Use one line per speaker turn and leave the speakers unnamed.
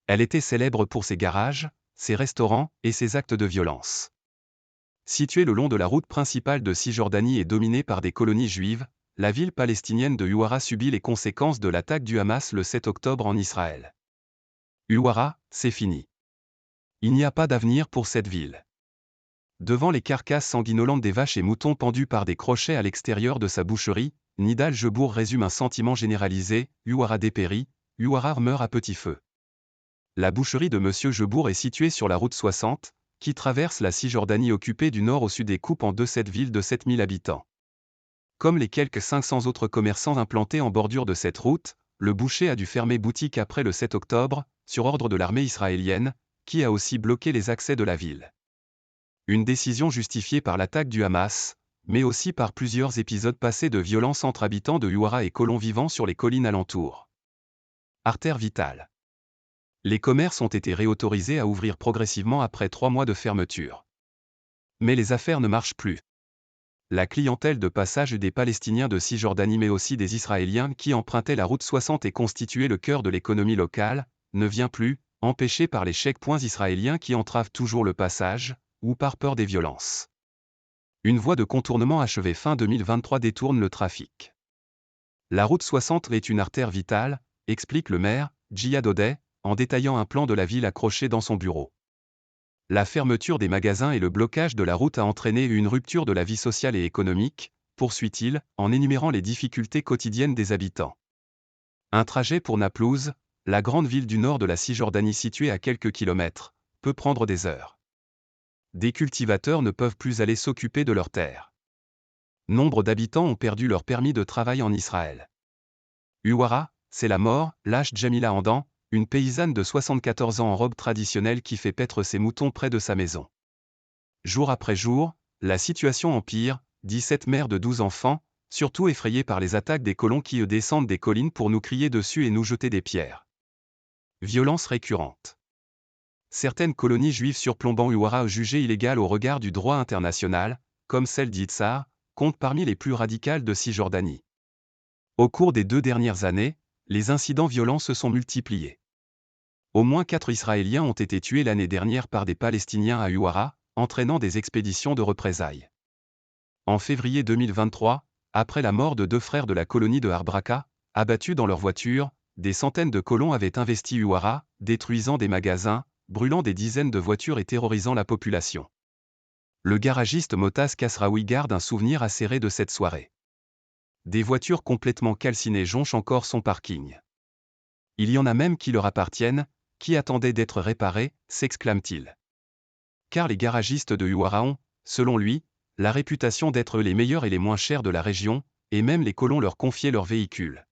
Elle était célèbre pour ses garages, ses restaurants et ses actes de violence. Située le long de la route principale de Cisjordanie et dominée par des colonies juives, la ville palestinienne de Huwara subit les conséquences de l'attaque du Hamas le 7 octobre en Israël. Huwara, c'est fini. Il n'y a pas d'avenir pour cette ville. Devant les carcasses sanguinolentes des vaches et moutons pendus par des crochets à l'extérieur de sa boucherie, Nidal Jebour résume un sentiment généralisé: Huwara dépérit, Huwara meurt à petit feu. La boucherie de Monsieur Jebour est située sur la route 60, qui traverse la Cisjordanie occupée du nord au sud et coupe en deux cette ville de 7000 habitants. Comme les quelques 500 autres commerçants implantés en bordure de cette route, le boucher a dû fermer boutique après le 7 octobre, sur ordre de l'armée israélienne, qui a aussi bloqué les accès de la ville. Une décision justifiée par l'attaque du Hamas, mais aussi par plusieurs épisodes passés de violence entre habitants de Huwara et colons vivant sur les collines alentours. Artère vitale. Les commerces ont été réautorisés à ouvrir progressivement après 3 mois de fermeture. Mais les affaires ne marchent plus. La clientèle de passage des Palestiniens de Cisjordanie mais aussi des Israéliens qui empruntaient la route 60 et constituaient le cœur de l'économie locale, ne vient plus, empêchée par les checkpoints israéliens qui entravent toujours le passage, ou par peur des violences. Une voie de contournement achevée fin 2023 détourne le trafic. La route 60 est une artère vitale, explique le maire, Djihad Odeh, en détaillant un plan de la ville accroché dans son bureau. La fermeture des magasins et le blocage de la route a entraîné une rupture de la vie sociale et économique, poursuit-il, en énumérant les difficultés quotidiennes des habitants. Un trajet pour Naplouse, la grande ville du nord de la Cisjordanie située à quelques kilomètres, peut prendre des heures. Des cultivateurs ne peuvent plus aller s'occuper de leurs terres. Nombre d'habitants ont perdu leur permis de travail en Israël. Huwara, c'est la mort, lâche Jamila Andan, une paysanne de 74 ans en robe traditionnelle qui fait paître ses moutons près de sa maison. Jour après jour, la situation empire, dit cette mère de 12 enfants, surtout effrayée par les attaques des colons qui descendent des collines pour nous crier dessus et nous jeter des pierres. Violence récurrente. Certaines colonies juives surplombant Huwara jugées illégales au regard du droit international, comme celle d'Yitzhar, comptent parmi les plus radicales de Cisjordanie. Au cours des 2 dernières années, les incidents violents se sont multipliés. Au moins 4 Israéliens ont été tués l'année dernière par des Palestiniens à Huwara, entraînant des expéditions de représailles. En février 2023, après la mort de 2 frères de la colonie de Harbraka, abattus dans leur voiture, des centaines de colons avaient investi Huwara, détruisant des magasins, brûlant des dizaines de voitures et terrorisant la population. Le garagiste Motaz Kasraoui garde un souvenir acéré de cette soirée. Des voitures complètement calcinées jonchent encore son parking. Il y en a même qui leur appartiennent, qui attendaient d'être réparées, s'exclame-t-il. Car les garagistes de Huwara ont, selon lui, la réputation d'être les meilleurs et les moins chers de la région, et même les colons leur confiaient leurs véhicules.